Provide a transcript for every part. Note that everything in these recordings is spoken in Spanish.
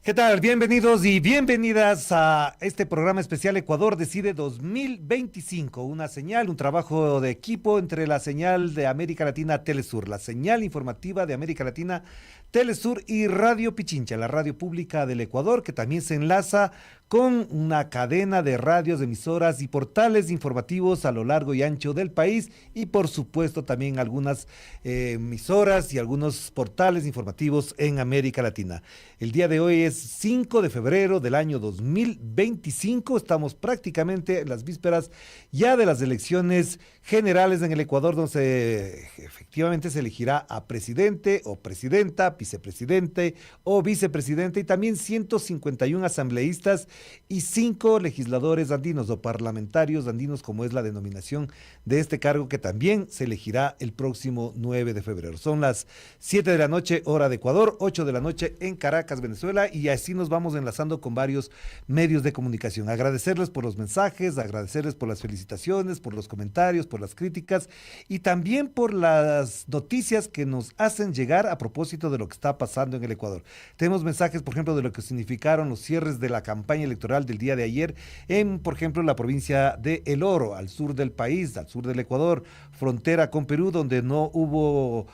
¿Qué tal? Bienvenidos y bienvenidas a este programa especial Ecuador Decide 2025, una señal, un trabajo de equipo entre la señal de América Latina Telesur, la señal informativa de América Latina Telesur y Radio Pichincha, la radio pública del Ecuador, que también se enlaza con una cadena de radios, emisoras y portales informativos a lo largo y ancho del país y por supuesto también algunas emisoras y algunos portales informativos en América Latina. El día de hoy es 5 de febrero del año 2025, estamos prácticamente en las vísperas ya de las elecciones generales en el Ecuador, donde efectivamente se elegirá a presidente o presidenta, vicepresidente o vicepresidente y también 151 asambleístas y 5 legisladores andinos o parlamentarios andinos, como es la denominación de este cargo, que también se elegirá el próximo 9 de febrero. Son las 7 de la noche, hora de Ecuador, 8 de la noche en Caracas, Venezuela, y así nos vamos enlazando con varios medios de comunicación. Agradecerles por los mensajes, agradecerles por las felicitaciones, por los comentarios, por las críticas y también por las noticias que nos hacen llegar a propósito de lo que está pasando en el Ecuador. Tenemos mensajes, por ejemplo, de lo que significaron los cierres de la campaña electoral del día de ayer en, por ejemplo, la provincia de El Oro, al sur del país, al sur del Ecuador, frontera con Perú, donde no hubo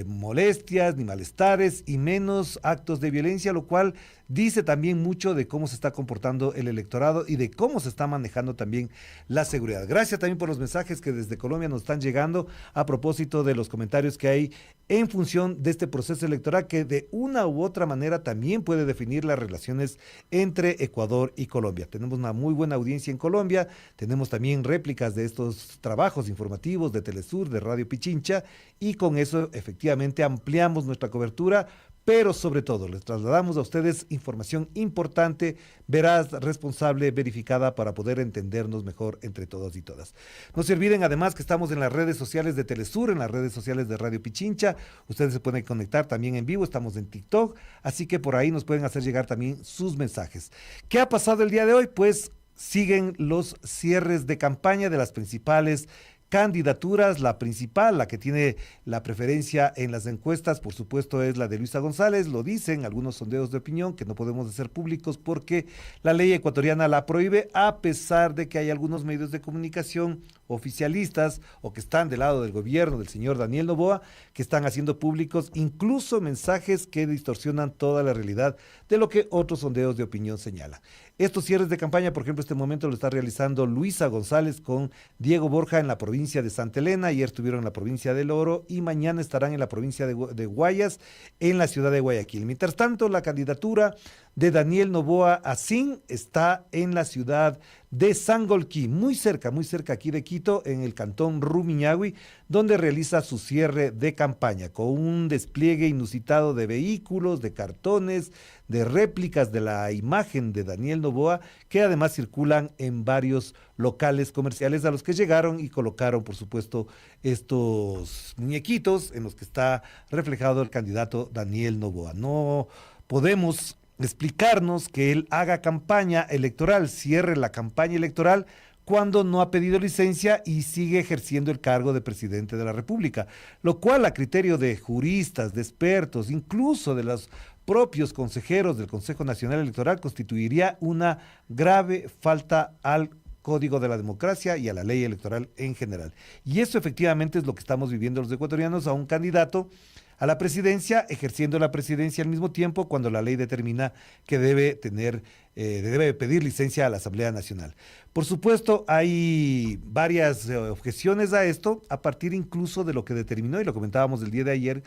molestias ni malestares y menos actos de violencia, lo cual dice también mucho de cómo se está comportando el electorado y de cómo se está manejando también la seguridad. Gracias también por los mensajes que desde Colombia nos están llegando a propósito de los comentarios que hay en función de este proceso electoral que de una u otra manera también puede definir las relaciones entre Ecuador y Colombia. Tenemos una muy buena audiencia en Colombia, tenemos también réplicas de estos trabajos informativos de Telesur, de Radio Pichincha, y con eso efectivamente ampliamos nuestra cobertura, pero sobre todo les trasladamos a ustedes información importante, veraz, responsable, verificada para poder entendernos mejor entre todos y todas. No se olviden además que estamos en las redes sociales de Telesur, en las redes sociales de Radio Pichincha, ustedes se pueden conectar también en vivo, estamos en TikTok, así que por ahí nos pueden hacer llegar también sus mensajes. ¿Qué ha pasado el día de hoy? Pues siguen los cierres de campaña de las principales candidaturas. La principal, la que tiene la preferencia en las encuestas, por supuesto, es la de Luisa González. Lo dicen algunos sondeos de opinión que no podemos hacer públicos porque la ley ecuatoriana la prohíbe, a pesar de que hay algunos medios de comunicación oficialistas o que están del lado del gobierno del señor Daniel Noboa, que están haciendo públicos incluso mensajes que distorsionan toda la realidad de lo que otros sondeos de opinión señalan. Estos cierres de campaña, por ejemplo, este momento lo está realizando Luisa González con Diego Borja en la provincia de Santa Elena. Ayer estuvieron en la provincia del Oro y mañana estarán en la provincia de Guayas, en la ciudad de Guayaquil. Mientras tanto, la candidatura de Daniel Noboa Asín está en la ciudad de Sangolquí, muy cerca aquí de Quito, en el cantón Rumiñahui, donde realiza su cierre de campaña con un despliegue inusitado de vehículos, de cartones, de réplicas de la imagen de Daniel Noboa, que además circulan en varios locales comerciales a los que llegaron y colocaron, por supuesto, estos muñequitos en los que está reflejado el candidato Daniel Noboa. No podemos explicarnos que él haga campaña electoral, cierre la campaña electoral cuando no ha pedido licencia y sigue ejerciendo el cargo de presidente de la República, lo cual a criterio de juristas, de expertos, incluso de los propios consejeros del Consejo Nacional Electoral, constituiría una grave falta al Código de la Democracia y a la ley electoral en general. Y eso efectivamente es lo que estamos viviendo los ecuatorianos, a un candidato a la presidencia, ejerciendo la presidencia al mismo tiempo cuando la ley determina que debe pedir licencia a la Asamblea Nacional. Por supuesto, hay varias objeciones a esto, a partir incluso de lo que determinó, y lo comentábamos el día de ayer,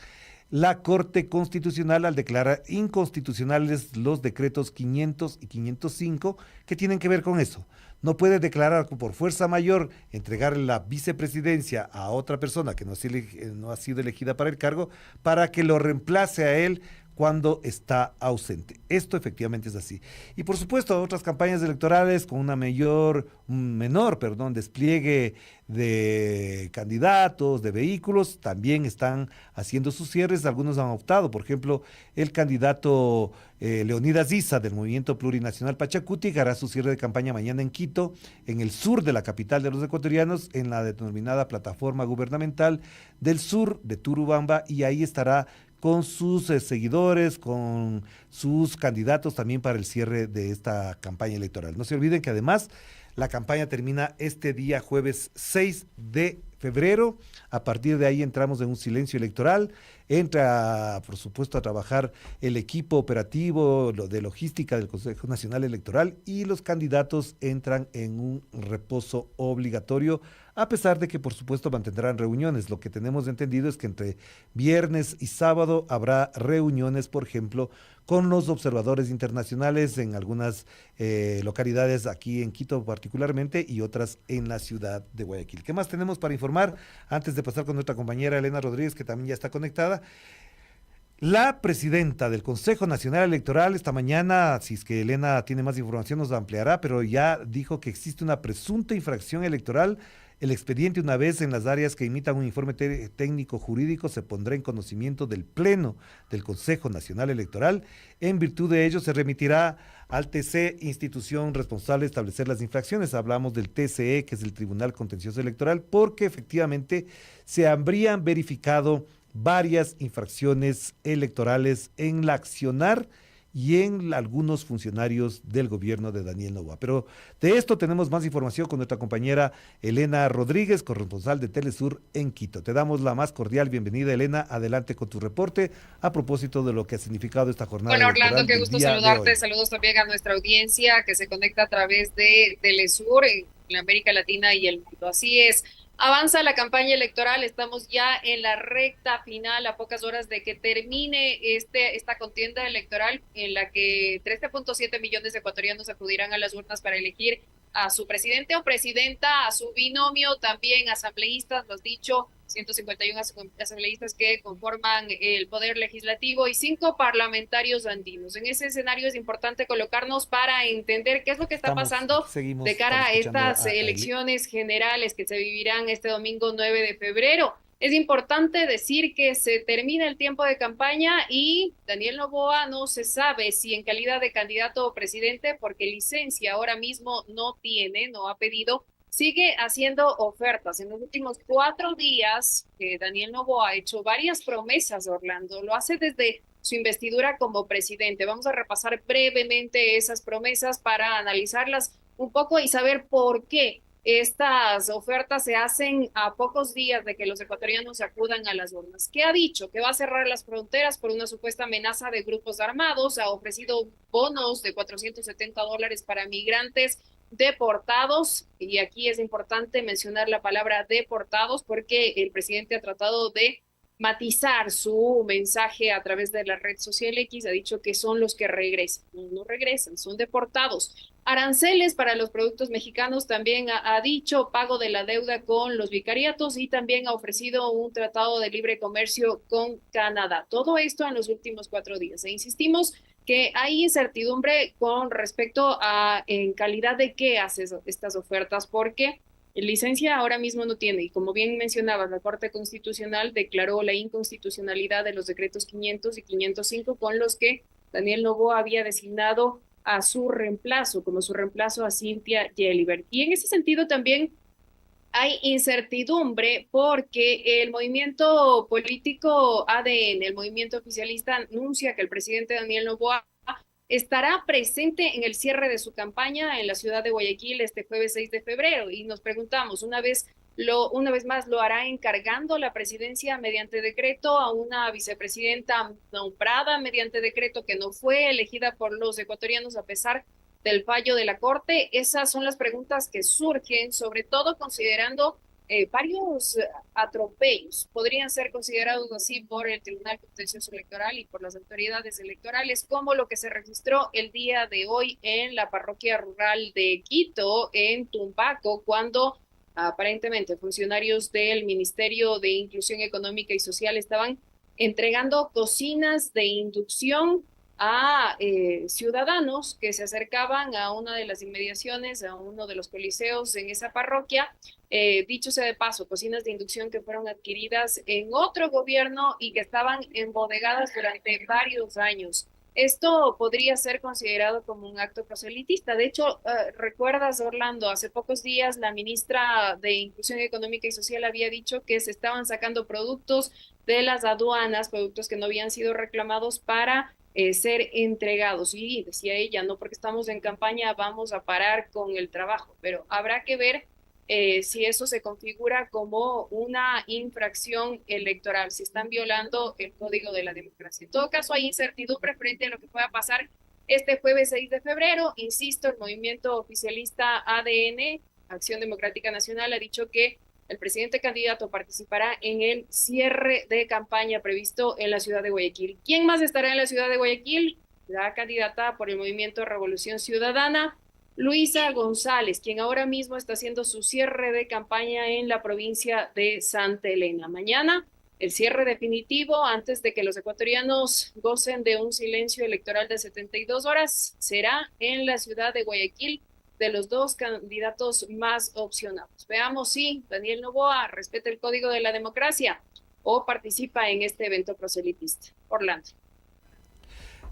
la Corte Constitucional al declarar inconstitucionales los decretos 500 y 505 que tienen que ver con eso. No puede declarar por fuerza mayor entregarle la vicepresidencia a otra persona que no ha sido elegida para el cargo para que lo reemplace a él cuando está ausente. Esto efectivamente es así. Y por supuesto, otras campañas electorales con un menor despliegue de candidatos, de vehículos, también están haciendo sus cierres. Algunos han optado, por ejemplo, el candidato Leonidas Issa del Movimiento Plurinacional Pachacuti hará su cierre de campaña mañana en Quito, en el sur de la capital de los ecuatorianos, en la denominada plataforma gubernamental del sur de Turubamba, y ahí estará con sus seguidores, con sus candidatos también para el cierre de esta campaña electoral. No se olviden que además la campaña termina este día jueves 6 de febrero. A partir de ahí entramos en un silencio electoral. Entra, por supuesto, a trabajar el equipo operativo de logística del Consejo Nacional Electoral y los candidatos entran en un reposo obligatorio, a pesar de que, por supuesto, mantendrán reuniones. Lo que tenemos entendido es que entre viernes y sábado habrá reuniones, por ejemplo, con los observadores internacionales en algunas localidades aquí en Quito particularmente y otras en la ciudad de Guayaquil. ¿Qué más tenemos para informar antes de pasar con nuestra compañera Elena Rodríguez, que también ya está conectada? La presidenta del Consejo Nacional Electoral esta mañana, si es que Elena tiene más información nos la ampliará, pero ya dijo que existe una presunta infracción electoral. El expediente, una vez en las áreas que imitan un informe técnico jurídico, se pondrá en conocimiento del Pleno del Consejo Nacional Electoral. En virtud de ello, se remitirá al TC, institución responsable de establecer las infracciones. Hablamos del TCE, que es el Tribunal Contencioso Electoral, porque efectivamente se habrían verificado varias infracciones electorales en la accionar y en algunos funcionarios del gobierno de Daniel Noboa. Pero de esto tenemos más información con nuestra compañera Elena Rodríguez, corresponsal de Telesur en Quito. Te damos la más cordial bienvenida, Elena. Adelante con tu reporte a propósito de lo que ha significado esta jornada Hola electoral Orlando, qué del gusto día de saludarte. hoy. Saludos también a nuestra audiencia que se conecta a través de Telesur en la América Latina y el mundo. Así es, avanza la campaña electoral, estamos ya en la recta final, a pocas horas de que termine esta contienda electoral en la que 13.7 millones de ecuatorianos acudirán a las urnas para elegir a su presidente o presidenta, a su binomio, también asambleístas, lo has dicho, 151 asambleístas que conforman el poder legislativo y 5 parlamentarios andinos. En ese escenario es importante colocarnos para entender qué es lo que está Aquí pasando de seguimos, estamos cara a escuchando estas elecciones generales que se vivirán este domingo 9 de febrero. Es importante decir que se termina el tiempo de campaña y Daniel Noboa no se sabe si en calidad de candidato o presidente, porque licencia ahora mismo no tiene, no ha pedido, sigue haciendo ofertas. En los últimos 4 días, Daniel Noboa ha hecho varias promesas, Orlando. Lo hace desde su investidura como presidente. Vamos a repasar brevemente esas promesas para analizarlas un poco y saber por qué estas ofertas se hacen a pocos días de que los ecuatorianos acudan a las urnas. ¿Qué ha dicho? Que va a cerrar las fronteras por una supuesta amenaza de grupos armados, ha ofrecido bonos de $470 para migrantes deportados, y aquí es importante mencionar la palabra deportados porque el presidente ha tratado de matizar su mensaje a través de la red social X, ha dicho que son los que regresan, no regresan, son deportados. Aranceles para los productos mexicanos también ha dicho pago de la deuda con los vicariatos y también ha ofrecido un tratado de libre comercio con Canadá. Todo esto en los últimos 4 días. E insistimos que hay incertidumbre con respecto a en calidad de qué hace estas ofertas, porque licencia ahora mismo no tiene, y como bien mencionabas, la Corte Constitucional declaró la inconstitucionalidad de los decretos 500 y 505 con los que Daniel Noboa había designado a su reemplazo, como su reemplazo a Cynthia Gelibert. Y en ese sentido también hay incertidumbre porque el movimiento político ADN, el movimiento oficialista, anuncia que el presidente Daniel Noboa estará presente en el cierre de su campaña en la ciudad de Guayaquil este jueves 6 de febrero. Y nos preguntamos, una vez más, ¿lo hará encargando la presidencia mediante decreto a una vicepresidenta nombrada mediante decreto que no fue elegida por los ecuatorianos a pesar del fallo de la Corte? Esas son las preguntas que surgen, sobre todo considerando varios atropellos. Podrían ser considerados así por el Tribunal Contencioso Electoral y por las autoridades electorales, como lo que se registró el día de hoy en la parroquia rural de Quito, en Tumbaco, cuando aparentemente funcionarios del Ministerio de Inclusión Económica y Social estaban entregando cocinas de inducción a ciudadanos que se acercaban a una de las inmediaciones, a uno de los coliseos en esa parroquia. Dicho sea de paso, cocinas de inducción que fueron adquiridas en otro gobierno y que estaban embodegadas durante varios años esto podría ser considerado como un acto proselitista. De hecho, recuerdas, Orlando, hace pocos días la ministra de Inclusión Económica y Social había dicho que se estaban sacando productos de las aduanas, productos que no habían sido reclamados para ser entregados. Y decía ella, no porque estamos en campaña vamos a parar con el trabajo, pero habrá que ver si eso se configura como una infracción electoral, si están violando el código de la democracia. En todo caso, hay incertidumbre frente a lo que pueda pasar este jueves 6 de febrero. Insisto, el movimiento oficialista ADN, Acción Democrática Nacional, ha dicho que el presidente candidato participará en el cierre de campaña previsto en la ciudad de Guayaquil. ¿Quién más estará en la ciudad de Guayaquil? La candidata por el movimiento Revolución Ciudadana, Luisa González, quien ahora mismo está haciendo su cierre de campaña en la provincia de Santa Elena. Mañana, el cierre definitivo, antes de que los ecuatorianos gocen de un silencio electoral de 72 horas, será en la ciudad de Guayaquil, de los dos candidatos más opcionados. Veamos si Daniel Noboa respeta el código de la democracia o participa en este evento proselitista. Orlando.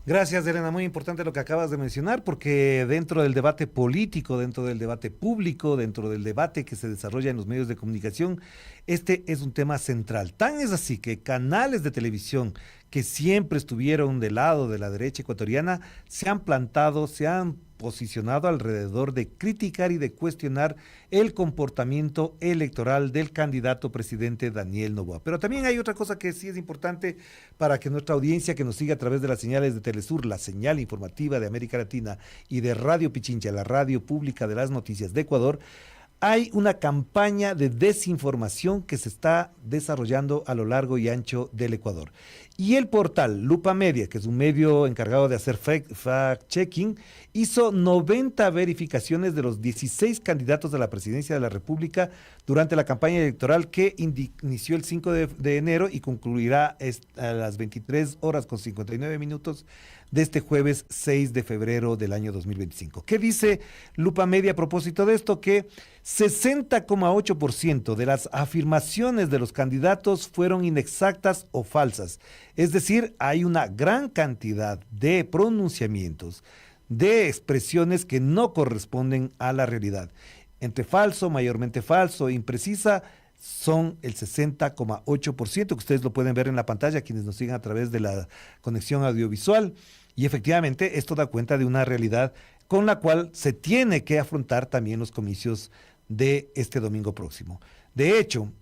Gracias, Elena. Muy importante lo que acabas de mencionar, porque dentro del debate político, dentro del debate público, dentro del debate que se desarrolla en los medios de comunicación, este es un tema central. Tan es así que canales de televisión que siempre estuvieron del lado de la derecha ecuatoriana se han plantado, se han posicionado alrededor de criticar y de cuestionar el comportamiento electoral del candidato presidente Daniel Noboa. Pero también hay otra cosa que sí es importante para que nuestra audiencia que nos siga a través de las señales de Telesur, la señal informativa de América Latina, y de Radio Pichincha, la radio pública de las noticias de Ecuador, hay una campaña de desinformación que se está desarrollando a lo largo y ancho del Ecuador. Y el portal Lupa Media, que es un medio encargado de hacer fact-checking, hizo 90 verificaciones de los 16 candidatos a la presidencia de la República durante la campaña electoral que inició el 5 de enero y concluirá a las 23 horas con 59 minutos de este jueves 6 de febrero del año 2025. ¿Qué dice Lupa Media a propósito de esto? Que 60,8% de las afirmaciones de los candidatos fueron inexactas o falsas. Es decir, hay una gran cantidad de pronunciamientos, de expresiones que no corresponden a la realidad. Entre falso, mayormente falso e imprecisa, son el 60,8%, que ustedes lo pueden ver en la pantalla, quienes nos siguen a través de la conexión audiovisual. Y efectivamente, esto da cuenta de una realidad con la cual se tiene que afrontar también los comicios de este domingo próximo. De hecho,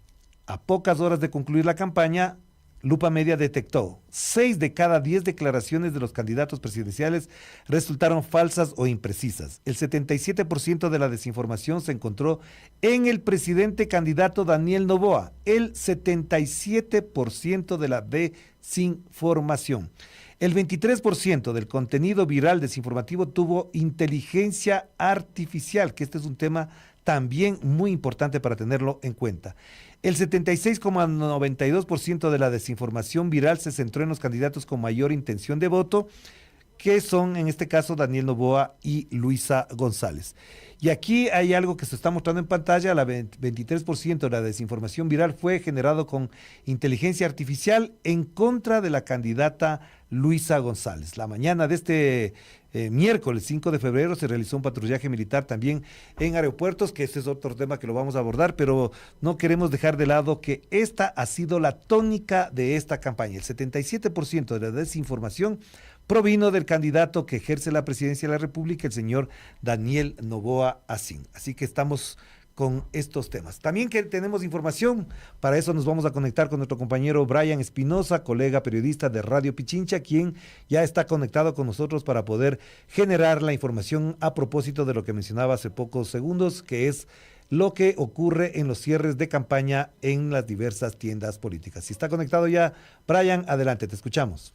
a pocas horas de concluir la campaña, Lupa Media detectó 6 de cada 10 declaraciones de los candidatos presidenciales resultaron falsas o imprecisas. El 77% de la desinformación se encontró en el presidente candidato Daniel Noboa, el 77% de la desinformación. El 23% del contenido viral desinformativo tuvo inteligencia artificial, que este es un tema también muy importante para tenerlo en cuenta. El 76,92% de la desinformación viral se centró en los candidatos con mayor intención de voto, que son en este caso Daniel Noboa y Luisa González. Y aquí hay algo que se está mostrando en pantalla, la 23% de la desinformación viral fue generado con inteligencia artificial en contra de la candidata Luisa González. La mañana de este miércoles 5 de febrero se realizó un patrullaje militar también en aeropuertos, que este es otro tema que lo vamos a abordar, pero no queremos dejar de lado que esta ha sido la tónica de esta campaña. El 77% de la desinformación provino del candidato que ejerce la presidencia de la República, el señor Daniel Noboa Asín. Así que estamos con estos temas. También que tenemos información, para eso nos vamos a conectar con nuestro compañero Brian Espinosa, colega periodista de Radio Pichincha, quien ya está conectado con nosotros para poder generar la información a propósito de lo que mencionaba hace pocos segundos, que es lo que ocurre en los cierres de campaña en las diversas tiendas políticas. Si está conectado ya, Brian, adelante, te escuchamos.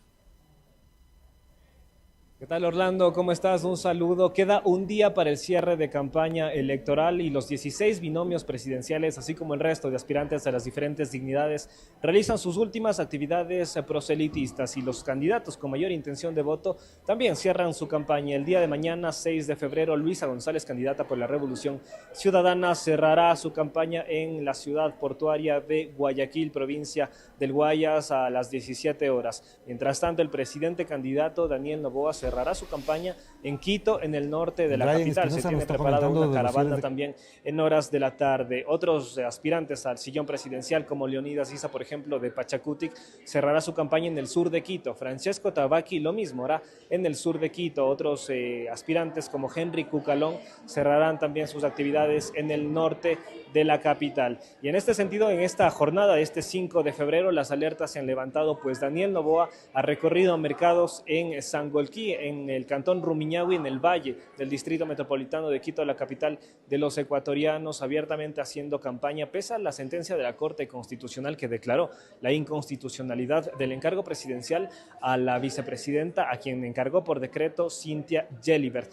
¿Qué tal, Orlando? ¿Cómo estás? Un saludo. Queda un día para el cierre de campaña electoral y los 16 binomios presidenciales, así como el resto de aspirantes a las diferentes dignidades, realizan sus últimas actividades proselitistas y los candidatos con mayor intención de voto también cierran su campaña. El día de mañana, 6 de febrero, Luisa González, candidata por la Revolución Ciudadana, cerrará su campaña en la ciudad portuaria de Guayaquil, provincia del Guayas, a las 17 horas. Mientras tanto, el presidente candidato Daniel Noboa cerrará su campaña en Quito, en el norte de la Brian capital. Espinosa Se tiene preparada una caravana también en horas de la tarde. Otros aspirantes al sillón presidencial, como Leonidas Issa, por ejemplo, de Pachacutic, cerrará su campaña en el sur de Quito. Francesco Tabaqui lo mismo hará en el sur de Quito. Otros aspirantes, como Henry Cucalón, cerrarán también sus actividades en el norte de la capital. Y en este sentido, en esta jornada de este 5 de febrero, las alertas se han levantado, pues Daniel Noboa ha recorrido mercados en Sangolquí, en el cantón Rumiñahui, en el valle del distrito metropolitano de Quito, la capital de los ecuatorianos, abiertamente haciendo campaña, pese a la sentencia de la Corte Constitucional que declaró la inconstitucionalidad del encargo presidencial a la vicepresidenta, a quien encargó por decreto Cynthia Gelibert.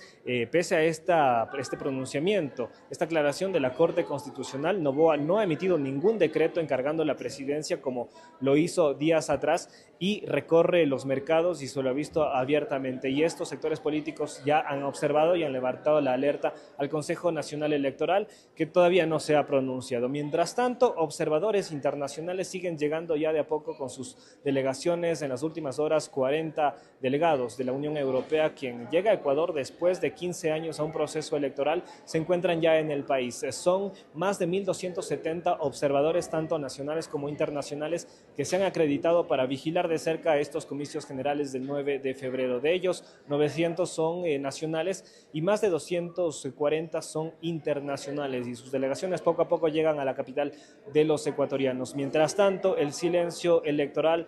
Pese a este pronunciamiento, esta aclaración de la Corte Constitucional, Noboa no ha emitido ningún decreto encargando la presidencia como lo hizo días atrás, y recorre los mercados y se lo ha visto abiertamente. Y estos sectores políticos ya han observado y han levantado la alerta al Consejo Nacional Electoral, que todavía no se ha pronunciado. Mientras tanto, observadores internacionales siguen llegando ya de a poco con sus delegaciones. En las últimas horas, 40 delegados de la Unión Europea, quien llega a Ecuador después de 15 años a un proceso electoral, se encuentran ya en el país. Son más de 1.270 observadores, tanto nacionales como internacionales, que se han acreditado para vigilar de cerca estos comicios generales del 9 de febrero. De ellos, 900 son nacionales y más de 240 son internacionales, y sus delegaciones poco a poco llegan a la capital de los ecuatorianos. Mientras tanto, el silencio electoral,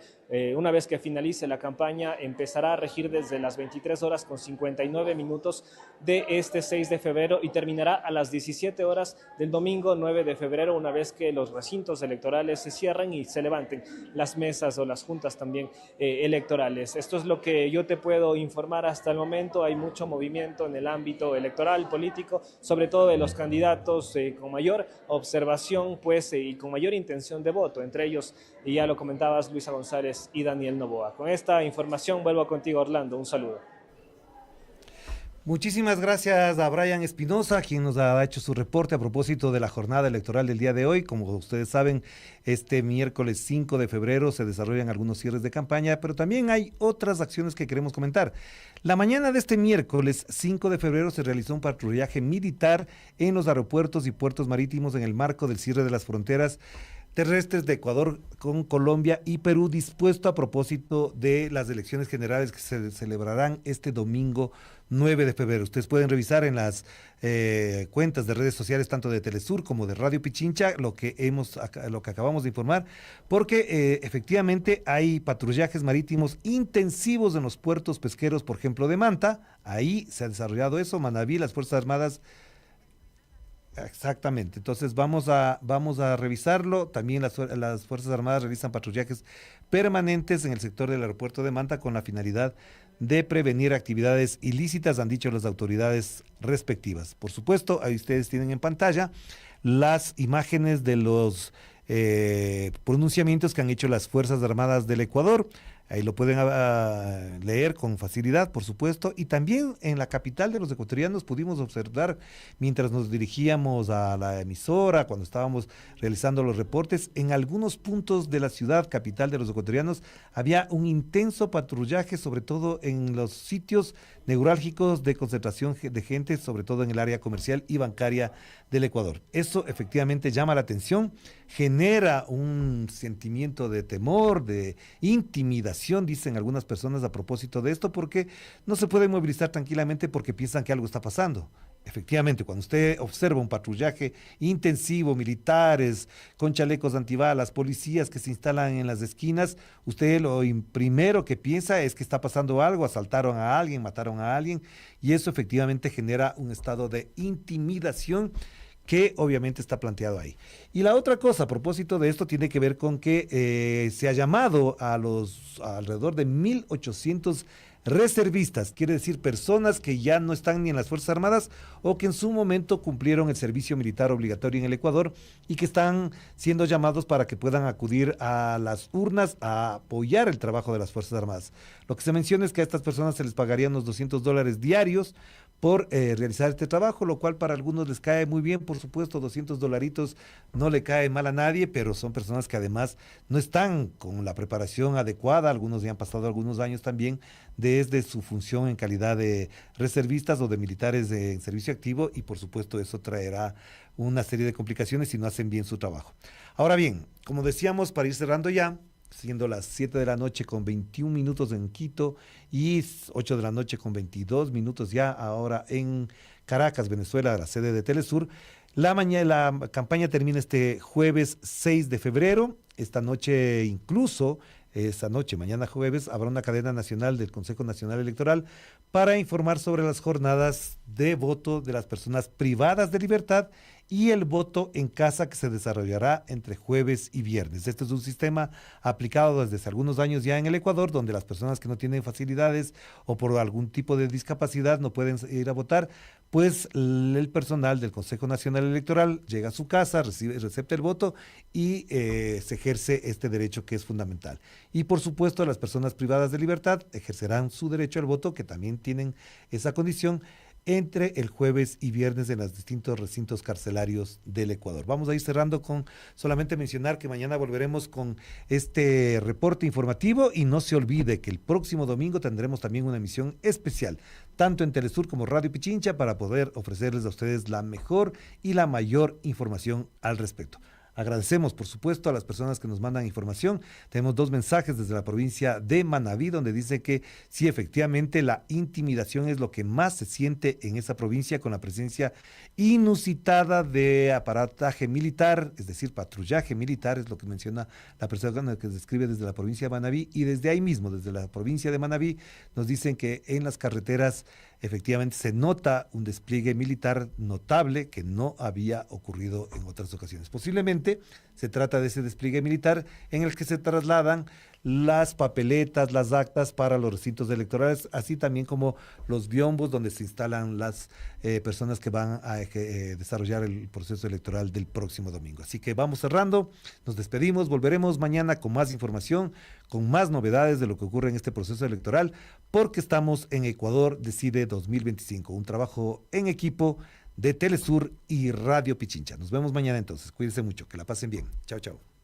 una vez que finalice la campaña, empezará a regir desde las 23 horas con 59 minutos de este 6 de febrero y terminará a las 17 horas del domingo 9 de febrero, una vez que los recintos electorales se cierren y se levanten las mesas o las juntas también electorales. Esto es lo que yo te puedo informar hasta el momento. Hay mucho movimiento en el ámbito electoral, político, sobre todo de los candidatos con mayor observación, pues, y con mayor intención de voto, entre ellos, y ya lo comentabas, Luisa González y Daniel Noboa. Con esta información vuelvo contigo, Orlando. Un saludo. Muchísimas gracias a Brian Espinosa, quien nos ha hecho su reporte a propósito de la jornada electoral del día de hoy. Como ustedes saben, este miércoles 5 de febrero se desarrollan algunos cierres de campaña, pero también hay otras acciones que queremos comentar. La mañana de este miércoles 5 de febrero se realizó un patrullaje militar en los aeropuertos y puertos marítimos en el marco del cierre de las fronteras terrestres de Ecuador con Colombia y Perú, dispuesto a propósito de las elecciones generales que se celebrarán este domingo 9 de febrero. Ustedes pueden revisar en las cuentas de redes sociales tanto de Telesur como de Radio Pichincha lo que acabamos de informar, porque efectivamente hay patrullajes marítimos intensivos en los puertos pesqueros, por ejemplo, de Manta. Ahí se ha desarrollado eso. Manabí, las Fuerzas Armadas. Exactamente, entonces vamos a revisarlo. También las Fuerzas Armadas realizan patrullajes permanentes en el sector del aeropuerto de Manta con la finalidad de prevenir actividades ilícitas, han dicho las autoridades respectivas. Por supuesto, ahí ustedes tienen en pantalla las imágenes de los pronunciamientos que han hecho las Fuerzas Armadas del Ecuador. Ahí lo pueden leer con facilidad, por supuesto. Y también en la capital de los ecuatorianos pudimos observar, mientras nos dirigíamos a la emisora, cuando estábamos realizando los reportes, en algunos puntos de la ciudad capital de los ecuatorianos había un intenso patrullaje, sobre todo en los sitios neurálgicos de concentración de gente, sobre todo en el área comercial y bancaria del Ecuador. Eso efectivamente llama la atención, genera un sentimiento de temor, de intimidación, dicen algunas personas a propósito de esto, porque no se pueden movilizar tranquilamente porque piensan que algo está pasando. Efectivamente, cuando usted observa un patrullaje intensivo, militares con chalecos antibalas, policías que se instalan en las esquinas, usted lo primero que piensa es que está pasando algo, asaltaron a alguien, mataron a alguien, y eso efectivamente genera un estado de intimidación que obviamente está planteado ahí. Y la otra cosa a propósito de esto tiene que ver con que se ha llamado a los alrededor de 1.800 reservistas, quiere decir personas que ya no están ni en las Fuerzas Armadas o que en su momento cumplieron el servicio militar obligatorio en el Ecuador y que están siendo llamados para que puedan acudir a las urnas a apoyar el trabajo de las Fuerzas Armadas. Lo que se menciona es que a estas personas se les pagarían unos $200 diarios por realizar este trabajo, lo cual para algunos les cae muy bien, por supuesto, $200 no le cae mal a nadie, pero son personas que además no están con la preparación adecuada, algunos ya han pasado algunos años también desde su función en calidad de reservistas o de militares en servicio activo y por supuesto eso traerá una serie de complicaciones si no hacen bien su trabajo. Ahora bien, como decíamos, para ir cerrando ya, siendo las 7 de la noche con 21 minutos en Quito y 8 de la noche con 22 minutos ya ahora en Caracas, Venezuela, la sede de Telesur. La campaña termina este jueves 6 de febrero. Esta noche incluso, mañana jueves, habrá una cadena nacional del Consejo Nacional Electoral para informar sobre las jornadas de voto de las personas privadas de libertad y el voto en casa que se desarrollará entre jueves y viernes. Este es un sistema aplicado desde hace algunos años ya en el Ecuador, donde las personas que no tienen facilidades o por algún tipo de discapacidad no pueden ir a votar, pues el personal del Consejo Nacional Electoral llega a su casa, recepta el voto y se ejerce este derecho que es fundamental. Y por supuesto las personas privadas de libertad ejercerán su derecho al voto, que también tienen esa condición, entre el jueves y viernes en los distintos recintos carcelarios del Ecuador. Vamos a ir cerrando con solamente mencionar que mañana volveremos con este reporte informativo y no se olvide que el próximo domingo tendremos también una emisión especial, tanto en Telesur como Radio Pichincha, para poder ofrecerles a ustedes la mejor y la mayor información al respecto. Agradecemos, por supuesto, a las personas que nos mandan información. Tenemos 2 mensajes desde la provincia de Manabí, donde dice que sí, efectivamente, la intimidación es lo que más se siente en esa provincia, con la presencia inusitada de aparataje militar, es decir, patrullaje militar, es lo que menciona la persona que describe desde la provincia de Manabí. Y desde ahí mismo, desde la provincia de Manabí, nos dicen que en las carreteras efectivamente se nota un despliegue militar notable que no había ocurrido en otras ocasiones. Posiblemente se trata de ese despliegue militar en el que se trasladan las papeletas, las actas para los recintos electorales, así también como los biombos donde se instalan las personas que van a desarrollar el proceso electoral del próximo domingo. Así que vamos cerrando, nos despedimos, volveremos mañana con más información, con más novedades de lo que ocurre en este proceso electoral, porque estamos en Ecuador Decide 2025, un trabajo en equipo de Telesur y Radio Pichincha. Nos vemos mañana entonces, cuídense mucho, que la pasen bien. Chao, chao.